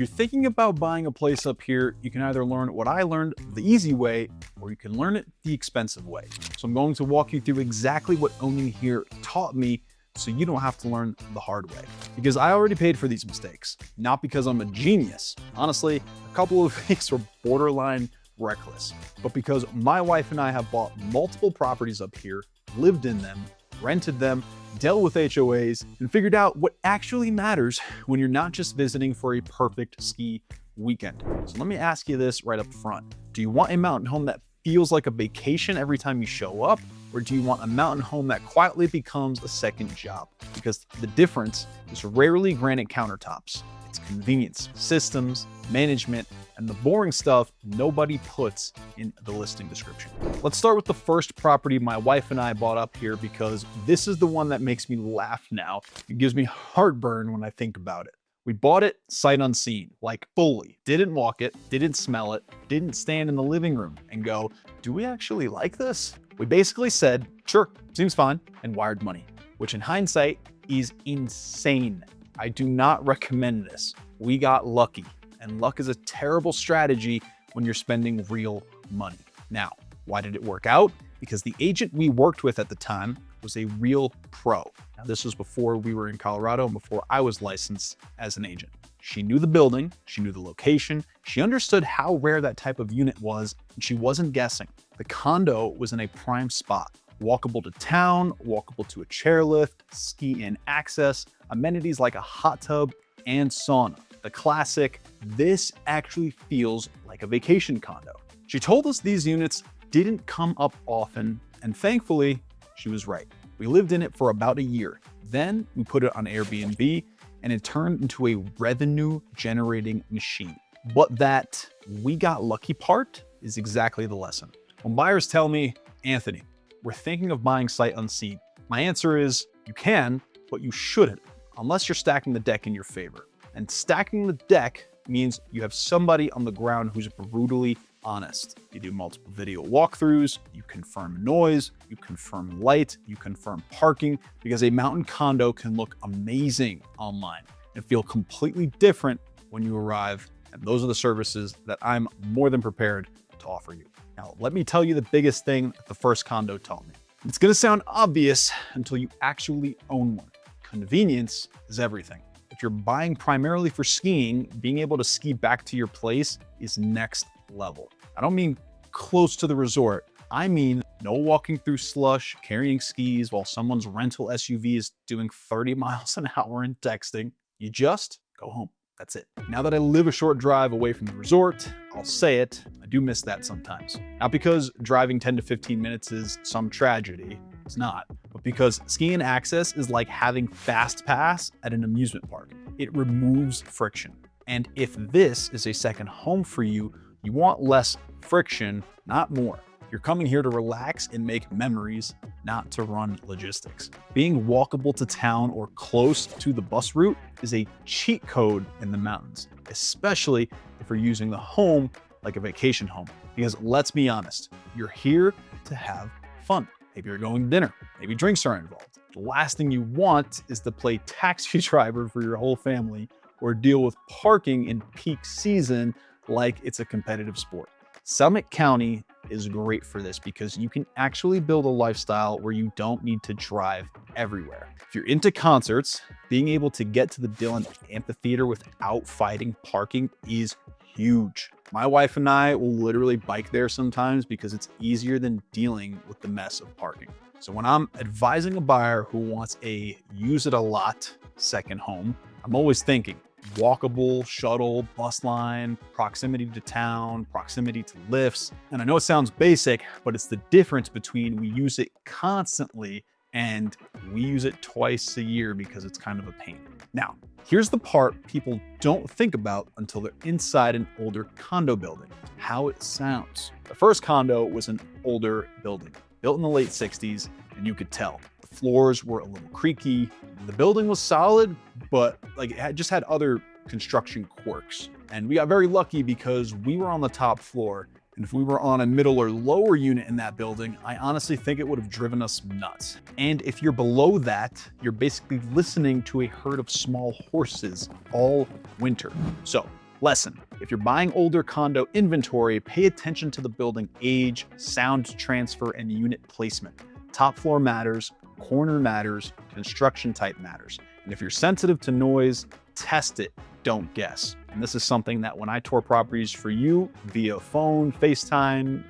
you're thinking about buying a place up here, you can either learn what I learned the easy way, or you can learn it the expensive way. So I'm going to walk you through exactly what owning here taught me, so you don't have to learn the hard way. Because I already paid for these mistakes, not because I'm a genius. Honestly, a couple of these were borderline reckless, but because my wife and I have bought multiple properties up here, lived in them, rented them, dealt with HOAs, and figured out what actually matters when you're not just visiting for a perfect ski weekend. So let me ask you this right up front. Do you want a mountain home that feels like a vacation every time you show up? Or do you want a mountain home that quietly becomes a second job? Because the difference is rarely granite countertops. It's convenience, systems, management, and the boring stuff nobody puts in the listing description. Let's start with the first property my wife and I bought up here, because this is the one that makes me laugh now. It gives me heartburn when I think about it. We bought it sight unseen, like fully. Didn't walk it, didn't smell it, didn't stand in the living room and go, do we actually like this? We basically said, sure, seems fine, and wired money, which in hindsight is insane. I do not recommend this. We got lucky, and luck is a terrible strategy when you're spending real money. Now, why did it work out? Because the agent we worked with at the time was a real pro. Now, this was before we were in Colorado and before I was licensed as an agent. She knew the building, she knew the location, she understood how rare that type of unit was, and she wasn't guessing. The condo was in a prime spot. Walkable to town, walkable to a chairlift, ski-in access, amenities like a hot tub and sauna. The classic, this actually feels like a vacation condo. She told us these units didn't come up often, and thankfully, she was right. We lived in it for about a year. Then we put it on Airbnb, and it turned into a revenue-generating machine. But that we got lucky part is exactly the lesson. When buyers tell me, Anthony, we're thinking of buying sight unseen, my answer is, you can, but you shouldn't, unless you're stacking the deck in your favor. And stacking the deck means you have somebody on the ground who's brutally honest. You do multiple video walkthroughs, you confirm noise, you confirm light, you confirm parking, because a mountain condo can look amazing online and feel completely different when you arrive. And those are the services that I'm more than prepared to offer you. Now, let me tell you the biggest thing that the first condo taught me. It's gonna sound obvious until you actually own one. Convenience is everything. If you're buying primarily for skiing, being able to ski back to your place is next level. I don't mean close to the resort. I mean no walking through slush, carrying skis while someone's rental SUV is doing 30 miles an hour and texting. You just go home. That's it. Now that I live a short drive away from the resort, I'll say it, I do miss that sometimes. Not because driving 10 to 15 minutes is some tragedy, it's not, but because skiing access is like having fast pass at an amusement park. It removes friction. And if this is a second home for you, you want less friction, not more. You're coming here to relax and make memories, not to run logistics. Being walkable to town or close to the bus route is a cheat code in the mountains, especially if you're using the home like a vacation home. Because let's be honest, you're here to have fun. Maybe you're going to dinner, maybe drinks are involved. The last thing you want is to play taxi driver for your whole family or deal with parking in peak season like it's a competitive sport. Summit County is great for this because you can actually build a lifestyle where you don't need to drive everywhere. If you're into concerts, being able to get to the Dillon Amphitheater without fighting parking is huge. My wife and I will literally bike there sometimes because it's easier than dealing with the mess of parking. So when I'm advising a buyer who wants a use it a lot second home, I'm always thinking walkable, shuttle, bus line, proximity to town, proximity to lifts. And I know it sounds basic, but it's the difference between we use it constantly and we use it twice a year because it's kind of a pain. Now, here's the part people don't think about until they're inside an older condo building, how it sounds. The first condo was an older building, built in the late 60s, and you could tell. The floors were a little creaky. The building was solid, but it just had other construction quirks. And we got very lucky because we were on the top floor. And if we were on a middle or lower unit in that building, I honestly think it would have driven us nuts. And if you're below that, you're basically listening to a herd of small horses all winter. So Lesson: if you're buying older condo inventory, pay attention to the building age, sound transfer, and unit placement. Top floor matters, corner matters, construction type matters. And if you're sensitive to noise, test it, don't guess. And this is something that when I tour properties for you via phone, FaceTime,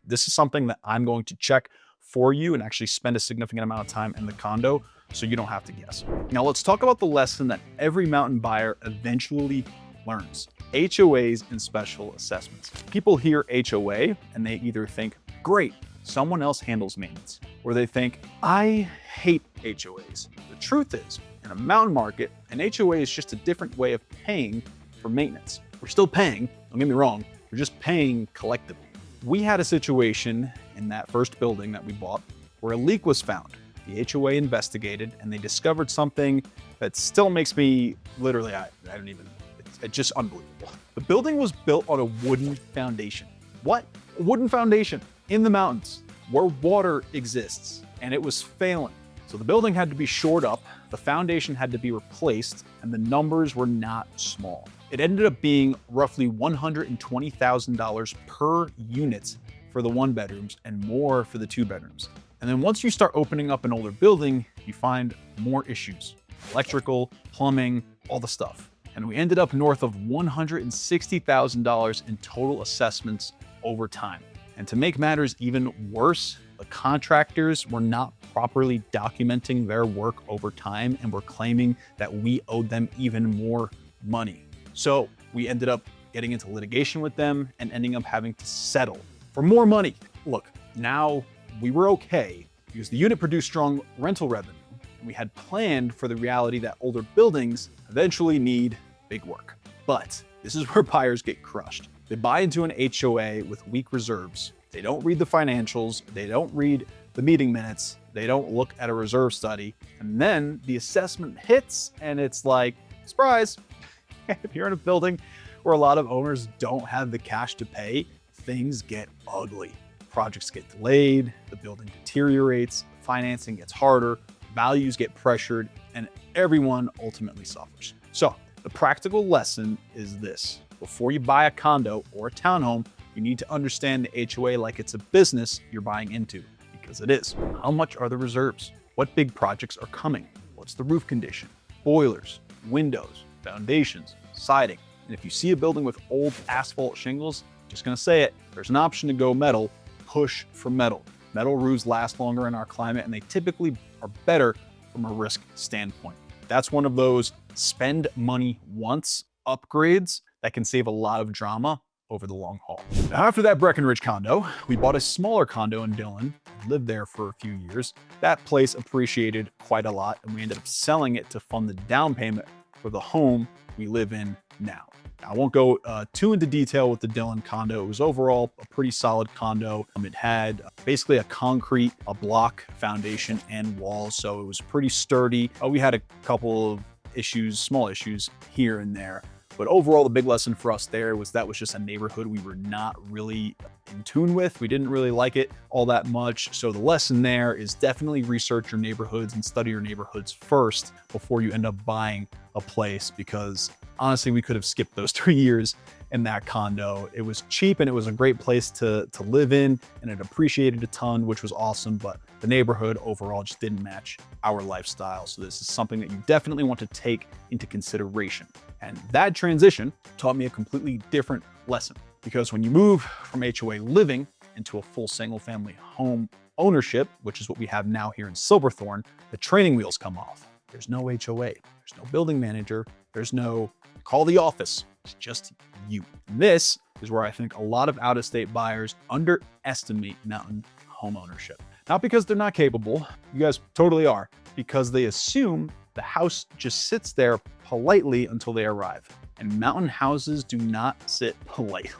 this is something that I'm going to check for you and actually spend a significant amount of time in the condo so you don't have to guess. Now let's talk about the lesson that every mountain buyer eventually learns: HOAs and special assessments. People hear HOA and they either think, great, someone else handles maintenance, or they think, I hate HOAs. The truth is, in a mountain market, an HOA is just a different way of paying for maintenance. We're still paying, don't get me wrong, we're just paying collectively. We had a situation in that first building that we bought where a leak was found. The HOA investigated and they discovered something that still makes me literally, it's just unbelievable. The building was built on a wooden foundation. What? A wooden foundation in the mountains where water exists, and it was failing. So the building had to be shored up, the foundation had to be replaced, and the numbers were not small. It ended up being roughly $120,000 per unit for the 1 bedrooms and more for the 2 bedrooms. And then once you start opening up an older building, you find more issues: electrical, plumbing, all the stuff. And we ended up north of $160,000 in total assessments over time. And to make matters even worse, the contractors were not properly documenting their work over time and were claiming that we owed them even more money. So we ended up getting into litigation with them and ending up having to settle for more money. Look, now we were okay because the unit produced strong rental revenue, and we had planned for the reality that older buildings eventually need big work. But this is where buyers get crushed. They buy into an HOA with weak reserves. They don't read the financials. They don't read the meeting minutes. They don't look at a reserve study. And then the assessment hits and it's like, surprise. If you're in a building where a lot of owners don't have the cash to pay, things get ugly. Projects get delayed, the building deteriorates, financing gets harder, values get pressured, and everyone ultimately suffers. So the practical lesson is this: before you buy a condo or a townhome, you need to understand the HOA like it's a business you're buying into, because it is. How much are the reserves? What big projects are coming? What's the roof condition? Boilers, windows, foundations, siding. And if you see a building with old asphalt shingles, just gonna say it, there's an option to go metal. Push for metal. Metal roofs last longer in our climate, and they typically are better from a risk standpoint. That's one of those spend money once upgrades that can save a lot of drama over the long haul. Now, after that Breckenridge condo, we bought a smaller condo in Dillon, lived there for a few years. That place appreciated quite a lot, and we ended up selling it to fund the down payment for the home we live in now. I won't go too into detail with the Dillon condo. It was overall a pretty solid condo. It had basically a block foundation and walls, so it was pretty sturdy. We had a couple of issues, small issues here and there. But overall, the big lesson for us there was that was just a neighborhood we were not really in tune with. We didn't really like it all that much. So the lesson there is definitely research your neighborhoods and study your neighborhoods first before you end up buying a place, because honestly, we could have skipped those 3 years in that condo. It was cheap and it was a great place to live in, and it appreciated a ton, which was awesome, but the neighborhood overall just didn't match our lifestyle. So this is something that you definitely want to take into consideration. And that transition taught me a completely different lesson, because when you move from HOA living into a full single family home ownership, which is what we have now here in Silverthorne, the training wheels come off. There's no HOA, there's no building manager, there's no call the office, it's just you. And this is where I think a lot of out-of-state buyers underestimate mountain home ownership. Not because they're not capable, you guys totally are, because they assume the house just sits there politely until they arrive. And mountain houses do not sit politely.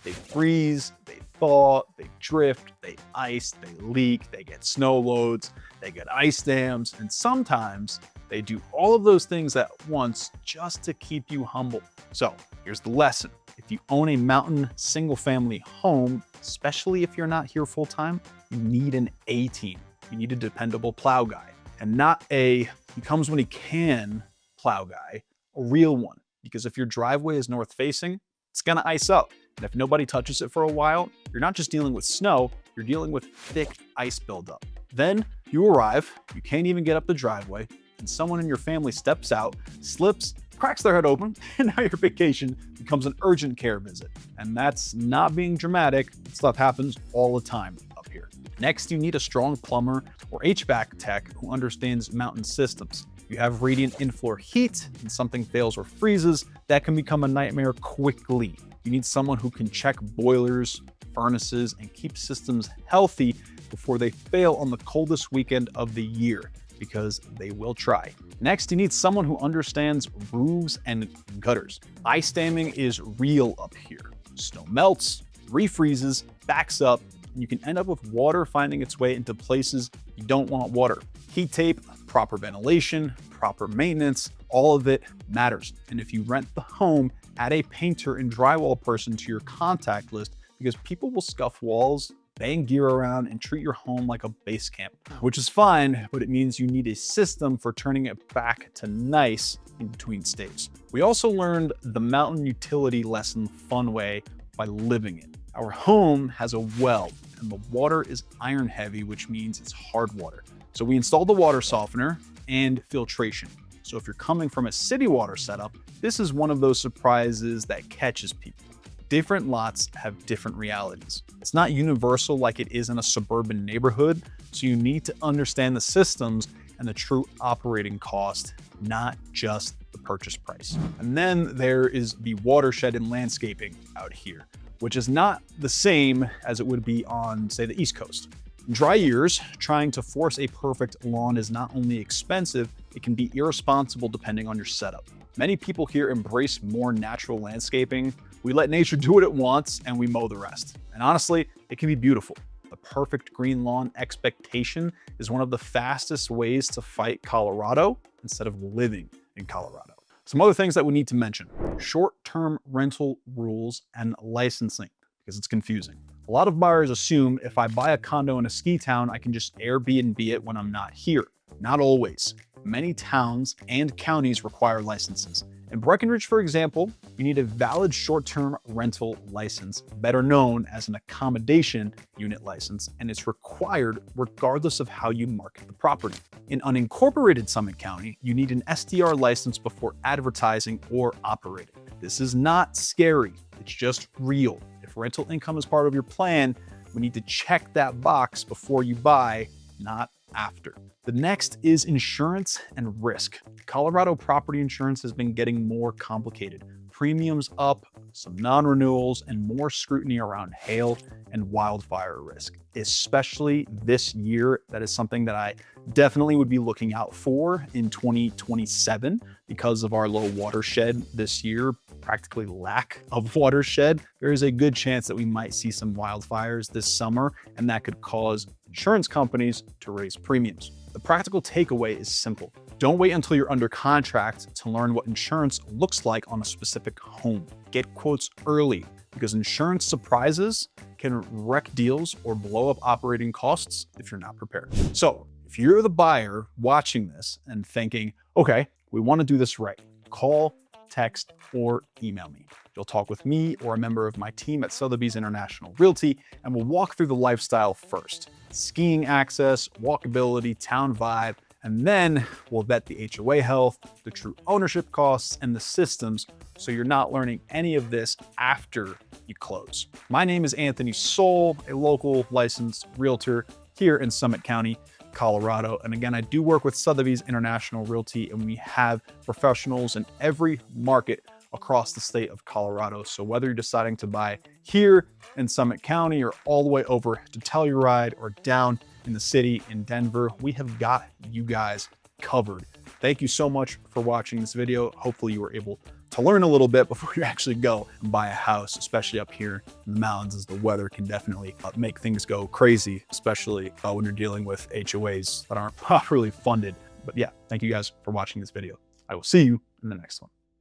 They freeze, they thaw, they drift, they ice, they leak, they get snow loads, they get ice dams, and sometimes they do all of those things at once just to keep you humble. So here's the lesson. If you own a mountain single family home, especially if you're not here full time, you need an A team. You need a dependable plow guy, and not a he comes when he can plow guy, a real one. because if your driveway is north facing, it's gonna ice up. And if nobody touches it for a while, you're not just dealing with snow, you're dealing with thick ice buildup. Then you arrive, you can't even get up the driveway, and someone in your family steps out, slips, cracks their head open, and now your vacation becomes an urgent care visit. And that's not being dramatic, stuff happens all the time up here. Next, you need a strong plumber or HVAC tech who understands mountain systems. You have radiant in-floor heat and something fails or freezes, that can become a nightmare quickly. You need someone who can check boilers, furnaces, and keep systems healthy before they fail on the coldest weekend of the year, because they will try. Next, you need someone who understands roofs and gutters. Ice damming is real up here. Snow melts, refreezes, backs up, and you can end up with water finding its way into places you don't want water. Heat tape, proper ventilation, proper maintenance, all of it matters. And if you rent the home, add a painter and drywall person to your contact list, because people will scuff walls, bang gear around, and treat your home like a base camp, which is fine, but it means you need a system for turning it back to nice in between stays. We also learned the mountain utility lesson the fun way by living it. Our home has a well, and the water is iron heavy, which means it's hard water. So we installed the water softener and filtration. So if you're coming from a city water setup, this is one of those surprises that catches people. Different lots have different realities. It's not universal like it is in a suburban neighborhood, so you need to understand the systems and the true operating cost, not just the purchase price. And then there is the watershed and landscaping out here, which is not the same as it would be on, say, the East Coast. In dry years, trying to force a perfect lawn is not only expensive, it can be irresponsible depending on your setup. Many people here embrace more natural landscaping. We let nature do what it wants and we mow the rest. And honestly, it can be beautiful. The perfect green lawn expectation is one of the fastest ways to fight Colorado instead of living in Colorado. Some other things that we need to mention: short-term rental rules and licensing, because it's confusing. A lot of buyers assume if I buy a condo in a ski town, I can just Airbnb it when I'm not here. Not always. Many towns and counties require licenses. In Breckenridge, for example, you need a valid short-term rental license, better known as an accommodation unit license, and it's required regardless of how you market the property. In unincorporated Summit County, you need an STR license before advertising or operating. This is not scary, it's just real. If rental income is part of your plan, we need to check that box before you buy, not after. The next is insurance and risk. Colorado property insurance has been getting more complicated. Premiums up, some non-renewals, and more scrutiny around hail and wildfire risk. Especially this year, that is something that I definitely would be looking out for in 2027 because of our low watershed this year, practically lack of watershed. There is a good chance that we might see some wildfires this summer, and that could cause insurance companies to raise premiums. The practical takeaway is simple. Don't wait until you're under contract to learn what insurance looks like on a specific home. Get quotes early, because insurance surprises can wreck deals or blow up operating costs if you're not prepared. So if you're the buyer watching this and thinking, okay, we want to do this right, call, text, or email me. You'll talk with me or a member of my team at Sotheby's International Realty, and we'll walk through the lifestyle first. Skiing access, walkability, town vibe, and then we'll vet the HOA health, the true ownership costs, and the systems, so you're not learning any of this after you close. My name is Anthony Soul, a local licensed realtor here in Summit County, Colorado. And again, I do work with Sotheby's International Realty, and we have professionals in every market across the state of Colorado. So whether you're deciding to buy here in Summit County or all the way over to Telluride or down in the city in Denver, we have got you guys covered. Thank you so much for watching this video. Hopefully you were able to learn a little bit before you actually go and buy a house, especially up here in the mountains, as the weather can definitely make things go crazy, especially when you're dealing with HOAs that aren't properly funded. But yeah, thank you guys for watching this video. I will see you in the next one.